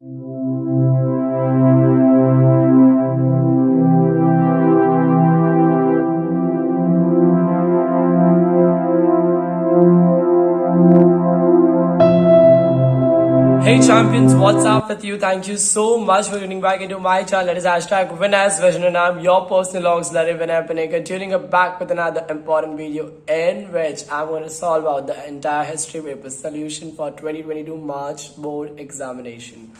Hey champions, what's up with you? Thank you so much for tuning back into my channel. It is hashtag #WinAsVision and I'm your personal auxiliary Vinay Panekar, tuning back with another important video in which I'm going to solve out the entire history paper solution for 2022 March board examination.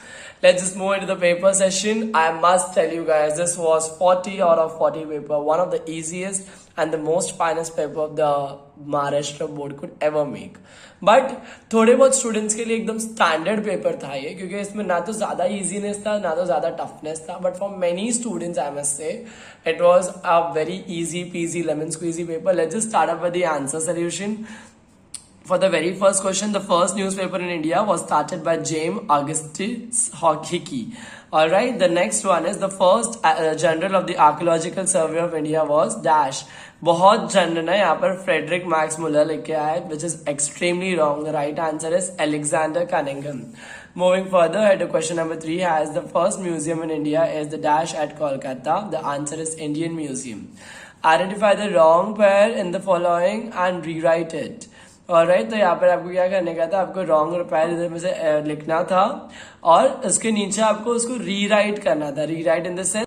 Let's just move into the paper session. I must tell you guys, this was 40 out of 40 paper, one of the easiest and the most finest paper of the Maharashtra board could ever make. But थोड़े बहुत students के लिए एकदम standard paper था ये, क्योंकि इसमें ना तो ज्यादा इजीनेस था ना तो ज्यादा टफनेस था, but for many students I must से it was a very easy peasy lemon squeezy paper. Let's just start up with the answer solution. For the very first question, the first newspaper in India was started by James Augustus Hickey. Alright, the next one is the first general of the Archaeological Survey of India was dash. बहुत general है यहाँ पर Frederick Max Muller लिखे आए, which is extremely wrong. The right answer is Alexander Cunningham. Moving further ahead to question number 3 has the first museum in India is the dash at Kolkata. The answer is Indian Museum. Identify the wrong pair in the following and rewrite it. Alright, तो यहाँ पर आपको क्या करने का था, आपको wrong पैर इधर में से लिखना था और उसके नीचे आपको उसको रीराइट करना था. रीराइट इन द सेंस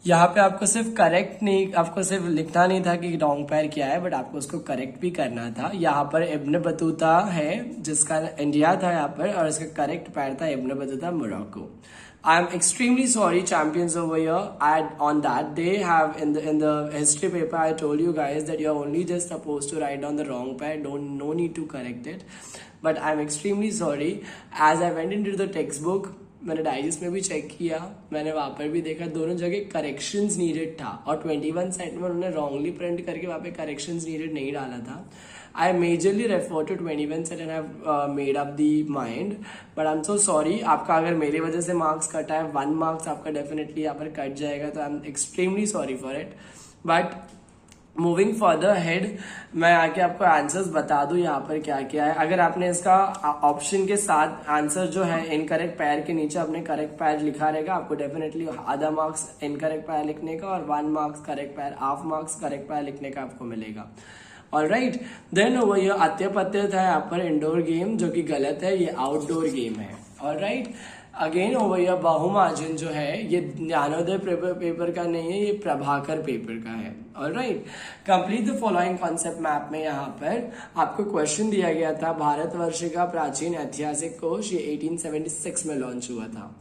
यहाँ पे आपको सिर्फ करेक्ट नहीं, आपको सिर्फ लिखना नहीं था कि रॉन्ग पैर क्या है, बट आपको उसको करेक्ट भी करना था. यहाँ पर इब्न बतूता है जिसका इंडिया था यहाँ पर, और इसका करेक्ट पैर था Ibn Battuta Morocco. I am extremely sorry, champions over here. On that they have in the history paper, I told you guys that you are only just supposed to write down the wrong pair. No need to correct it. But I am extremely sorry. As I went into the textbook, मैंने digest में भी check किया, मैंने वहां पर भी देखा दोनों जगह करेक्शंस नीडेड था, और 21 साइड में उन्होंने रॉन्गली प्रिंट करके वहां पे करेक्शंस नीडेड नहीं डाला था. I majorly refer to 21 set and have made up the mind, but I'm so sorry. आपका अगर मेरी वजह से मार्क्स कटा है, 1 मार्क्स आपका डेफिनेटली यहाँ पर कट जाएगा, तो I am extremely sorry for it. But moving further head, मैं आके आपको आंसर्स बता दूं यहाँ पर क्या क्या है. अगर आपने इसका ऑप्शन के साथ आंसर जो है इनकरेक्ट पैर के नीचे आपने करेक्ट पैर लिखा रहेगा, आपको डेफिनेटली आधा मार्क्स इनकरेक्ट पैर लिखने का और 1 मार्क्स करेक्ट पैर, हाफ मार्क्स करेक्ट पैर लिखने का आपको मिलेगा. ऑलराइट, देन ओवर ये अत्य पत्य था यहाँ पर इंडोर गेम, जो कि गलत है, ये आउटडोर गेम है. ऑलराइट, अगेन ओवर ये बहुमार्जिन जो है ये ज्ञानोदय पेपर का नहीं है, ये प्रभाकर पेपर का है. Alright, complete the following concept map में यहाँ पर आपको क्वेश्चन दिया गया था, भारतवर्ष का प्राचीन ऐतिहासिक कोश, ये 1876 में लॉन्च हुआ था.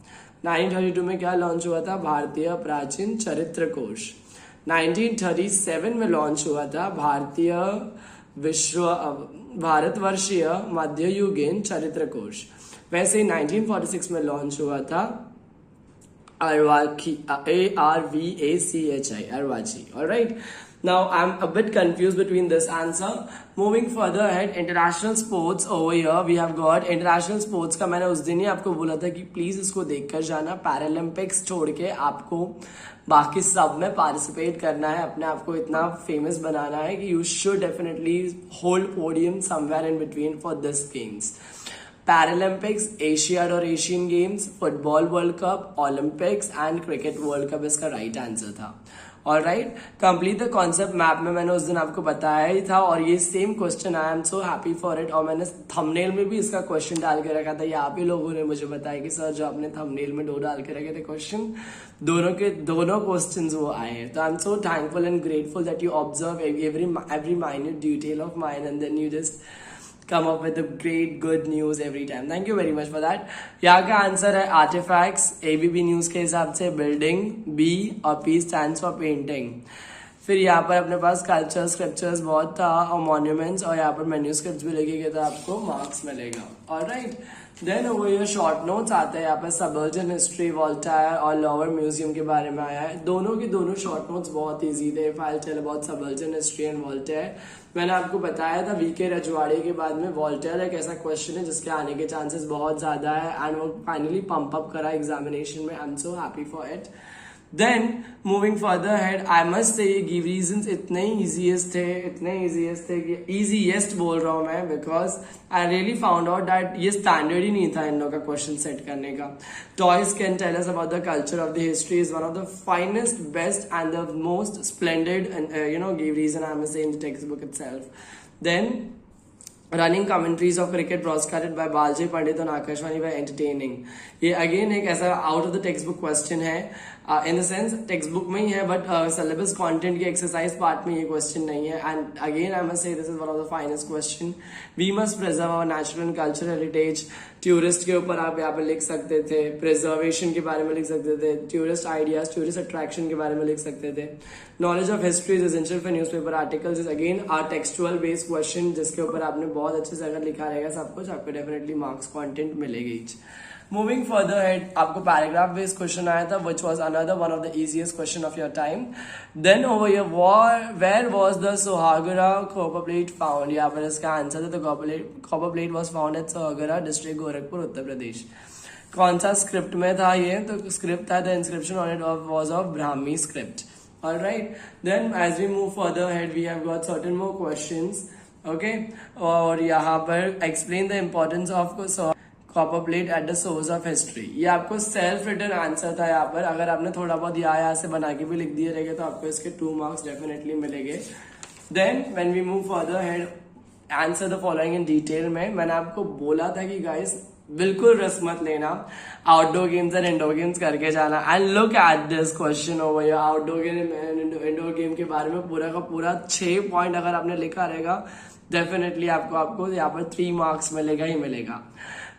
1932 में क्या लॉन्च हुआ था, भारतीय प्राचीन चरित्र कोश. 1937 में लॉन्च हुआ था भारतवर्षीय मध्ययुगीन चरित्र कोश. वैसे 1946 में लॉन्च हुआ था ARVACHI, Arvachi. Alright, now I'm a bit confused between this answer. Moving further ahead, international sports over here we have got international sports का मैंने उस दिन ही आपको बोला था कि प्लीज इसको देखकर जाना. पैरालंपिक्स छोड़ के आपको बाकी सब में पार्टिसिपेट करना है, अपने आप को इतना फेमस बनाना है कि you should definitely hold podium somewhere in between for this games. Paralympics, Asiad और Asian games, football world cup, Olympics and cricket world cup इसका राइट आंसर था. Alright, complete the concept map में मैंने उस दिन आपको बताया ही था, और ये same question I am so happy for it. और मैंने थंबनेल में भी इसका क्वेश्चन डाल के रखा था. यहाँ पे लोगों ने मुझे बताया कि सर जो आपने थंबनेल में 2 डाल के रखे थे क्वेश्चन, दोनों क्वेश्चंस वो आए हैं. तो I am so thankful and grateful that you observe every minute detail of mine and then you just come up with the great good news every time. Thank you very much for that. यहाँ का answer है artefacts. ABP news के हिसाब से building, B और P stands for painting. फिर यहाँ पर अपने पास कल्चर स्क्रिप्चर्स बहुत था और मॉन्यूमेंट्स, और यहाँ पर मैन्यूस्क्रिप्ट्स भी लेके गए तो आपको मार्क्स मिलेगा. ऑलराइट, देन वो ये शॉर्ट नोट्स आते हैं यहाँ पर. सबर्जन हिस्ट्री, वॉल्टायर और लोअर म्यूजियम के बारे में आया है. दोनों शॉर्ट नोट्स बहुत इजी थे. फाइल चल अबाउट सबर्जन हिस्ट्री एंड वॉल्टायर. मैंने आपको बताया था वीके रजवाड़े के बाद में वॉल्टेयर एक ऐसा क्वेश्चन है जिसके आने के चांसेस बहुत ज्यादा है, एंड वो फाइनली पंप अप करा एग्जामिनेशन में. I am so happy for it. Then moving further ahead I must say ये गिव रीजंस इतने ईजीएस्ट थे कि ईजीएस्ट बोल रहा हूं मैं, because I really found out that ये स्टैंडर्ड ही नहीं था इन लोगों का क्वेश्चन सेट करने का. Toys can tell us about the culture of the history is one of the finest, best and the most splendid give reason I must say in the text book itself. Then running commentaries of cricket broadcasted by Balji Pandit और Akashvani by entertaining. ये again एक ऐसा out of the text book question है, in the sense text book में ही है, but syllabus content की exercise part में ये क्वेश्चन नहीं है. And again I must say this is one of the finest question. We must preserve our natural and cultural heritage. Tourist के ऊपर आप यहाँ पे लिख सकते थे, प्रिजर्वेशन के बारे में लिख सकते थे, टूरिस्ट आइडियाज, टूरिस्ट अट्रैक्शन के बारे में लिख सकते थे. Knowledge of history is essential for newspaper articles is again a textual based question, जिसके ऊपर आपने बहुत अच्छे से अगर लिखा रहेगा सब कुछ, आपको डेफिनेटली मार्क्स कंटेंट मिलेगा ईच. मूविंग फर्दर हेड, आपको पैराग्राफ बेस्ड क्वेश्चन आया था, which was another one of the easiest question of your time. Then over your where was the Sohgaura copper plate found. यहाँ पर इसका आंसर था, तो copper plate was found at Sohgaura district Gorakhpur Uttar Pradesh. कौन सा स्क्रिप्ट में था ये, तो स्क्रिप्ट था the inscription on it was of Brahmi script. Alright, then as we move further ahead, we have got certain more questions. Okay, और यहाँ पर explain the importance of copper plate at the source of history. ये आपको self written answer था यहाँ पर. अगर आपने थोड़ा बहुत यहाँ से बना के भी लिख दिए रहेंगे तो आपको इसके 2 मार्क्स डेफिनेटली मिलेंगे. Then when we move further ahead, answer the following in detail में. मैंने आपको बोला था कि गाइस बिल्कुल रिस्क मत लेना, outdoor games and indoor games करके जाना. And look at this question over here. Outdoor game and indoor game के बारे में पूरा का पूरा 6 पॉइंट अगर आपने लिखा रहेगा, डेफिनेटली आपको यहाँ पर 3 मार्क्स मिलेगा ही मिलेगा.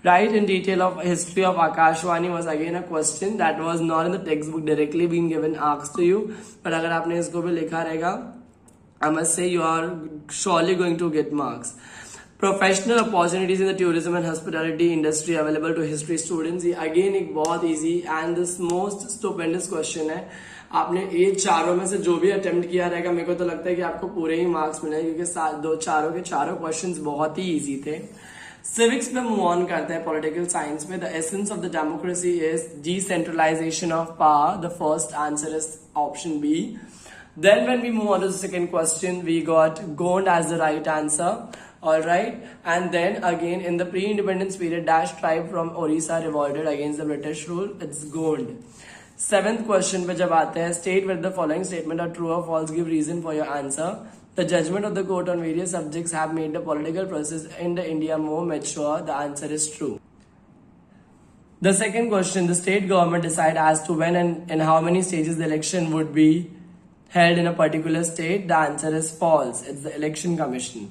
Write in detail of history of Akashvani was again a question that was not in the textbook directly being given asked to you, but अगर आपने इसको भी लिखा रहेगा, I must say you are surely going to get marks. Professional opportunities in the tourism and hospitality industry available to history students. ये again एक बहुत easy and this most stupendous question है. आपने ये चारों में से जो भी अटेम्प्ट किया रहेगा, मेरे को तो लगता है कि आपको पूरे ही मार्क्स मिलेंगे, क्योंकि चारों के चारों क्वेश्चंस बहुत ही इजी थे. सिविक्स पे मूव ऑन करते हैं. पॉलिटिकल साइंस में the essence of the democracy is decentralisation of power. The first answer is option B. Then when we move on to the second question, we got Gond as the right answer. Alright, and then again in the pre-independence period, Dash tribe from Orissa revolted against the British rule. It's Gond. 7th question पे जब आते हैं, state whether the following statement are true or false, give reason for your answer. The judgment of the court on various subjects have made the political process in the India more mature. The answer is true. The second question, the state government decide as to when and in how many stages the election would be held in a particular state. The answer is false. It's the election commission.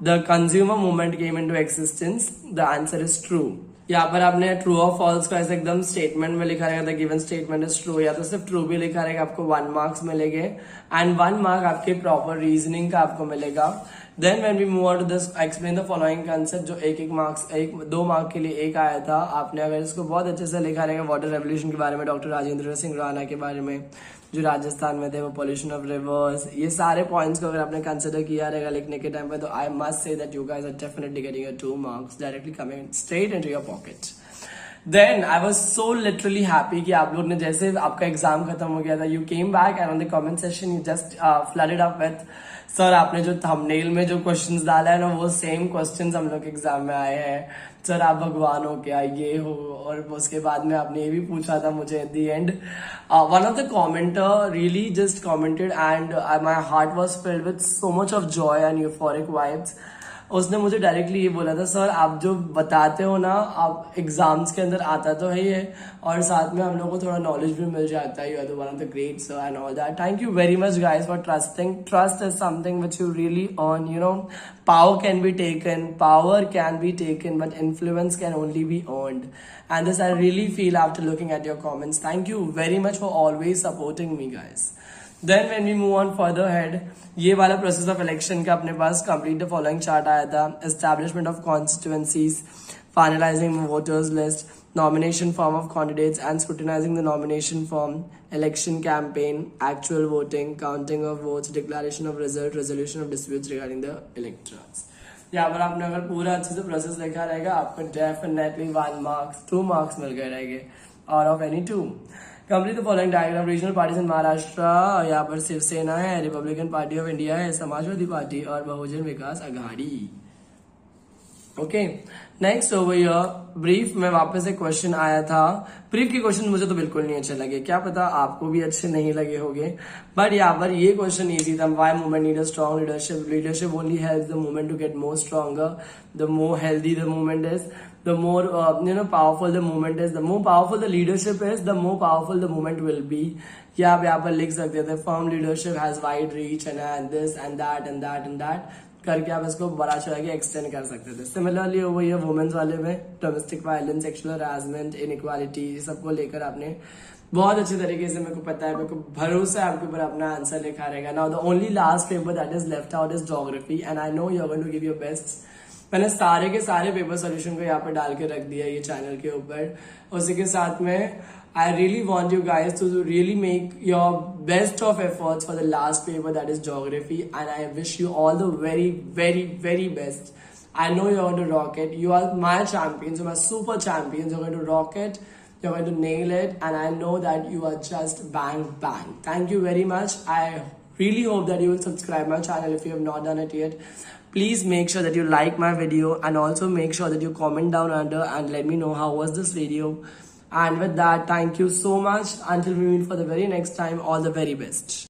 The consumer movement came into existence. The answer is true. यहाँ पर आपने true और false को ऐसे एकदम statement में लिखा रहेगा, the given statement is true, या तो सिर्फ ट्रू भी लिखा रहेगा, आपको 1 मार्क्स मिलेंगे एंड 1 मार्क आपके प्रॉपर रीजनिंग का आपको मिलेगा. Then when we move on to this, explain the following concept. जो एक मार्क्स 2 मार्क के लिए एक आया था, आपने अगर इसको बहुत अच्छे से लिखा रहेगा, वाटर रेवोल्यूशन के बारे में, डॉक्टर राजेंद्र सिंह राणा के बारे में जो राजस्थान में थे, वो पॉल्यूशन ऑफ रिवर्स, ये सारे पॉइंट्स को अगर आपने कंसिडर किया रहेगा लिखने के टाइम पे, तो I must say that you guys are definitely getting your 2 marks directly coming straight into your pocket. Then I was so literally happy कि आप लोग ने, जैसे आपका एग्जाम खत्म हो गया था, you came back and on the comment session you just flooded up with, sir आपने जो थंबनेल में जो क्वेश्चंस डाला है ना, वो सेम क्वेश्चंस हम लोग एग्जाम में आए हैं. सर आप भगवान हो क्या, ये हो. और उसके बाद में आपने ये भी पूछा था मुझे at the end. One of the commenter really just commented and my heart was filled with so much of Joy and euphoric vibes. उसने मुझे डायरेक्टली ये बोला था, सर आप जो बताते हो ना, आप एग्जाम्स के अंदर आता तो है ही है, और साथ में हम लोग को थोड़ा नॉलेज भी मिल जाता है. You are the one of the great sir and all that. Thank you very much guys for trusting. Trust is something which you really earn. You know, power can be taken, but influence can only be earned. And this I really feel after looking at your comments. Thank you very much for always supporting me, guys. Then when we move on further ahead, ये वाला process of election का अपने पास complete the following chart आया था. Establishment of constituencies, finalizing voters list, nomination form of candidates and scrutinizing the nomination form, election campaign, actual voting, counting of votes, declaration of result, resolution of disputes regarding the electors. यहाँ पर आपने अगर पूरा अच्छे से process देखा रहेगा, आपको डेफिनेटली 1 मार्क्स 2 मार्क्स मिल गए रहेंगे out of any 2. Complete the following diagram. Regional parties in Maharashtra, यहाँ पर शिवसेना है, रिपब्लिकन पार्टी ऑफ इंडिया है, समाजवादी पार्टी और Bahujan Vikas Aghadi. Okay, next over your brief में वापस एक क्वेश्चन आया था. ब्रीफ के क्वेश्चन मुझे तो बिल्कुल नहीं अच्छे लगे, क्या पता आपको भी अच्छे नहीं लगे होंगे, बट यहाँ पर ये क्वेश्चन इजी था. Why movement need a strong leadership? Leadership only helps the movement to get more stronger. The more healthy the movement is, the more powerful the movement is, the more powerful the leadership is, the more powerful the movement will be. या आप यहाँ पर लिख सकते थे firm leadership has wide reach and this and that and that and that करके आप इसको बड़ा चढ़ा के एक्सटेंड कर सकते थे. सिमिलरली वो ये वुमेन्स वाले में domestic violence, sexual harassment, inequality, सबको लेकर आपने बहुत अच्छे तरीके से, मेरे को पता है, मेरे को भरोसा है आपके ऊपर अपना आंसर लिखा रहेगा. Now the only last paper that is left out is geography and I know you are going to give your best. मैंने सारे के सारे पेपर सोल्यूशन को यहाँ पर डाल के रख दिया ये चैनल के ऊपर. उसी के साथ में I really want you guys to really make your best of efforts for the last paper that is geography and I wish you all the very very very best. I know you are going to rock it. You are my champions, my super champions. You are going to rock it. You're going to nail it and I know that you are just bang bang. Thank you very much. I really hope that you will subscribe my channel if you have not done it yet. Please make sure that you like my video and also make sure that you comment down under and let me know how was this video. And with that, thank you so much. Until we meet for the very next time, all the very best.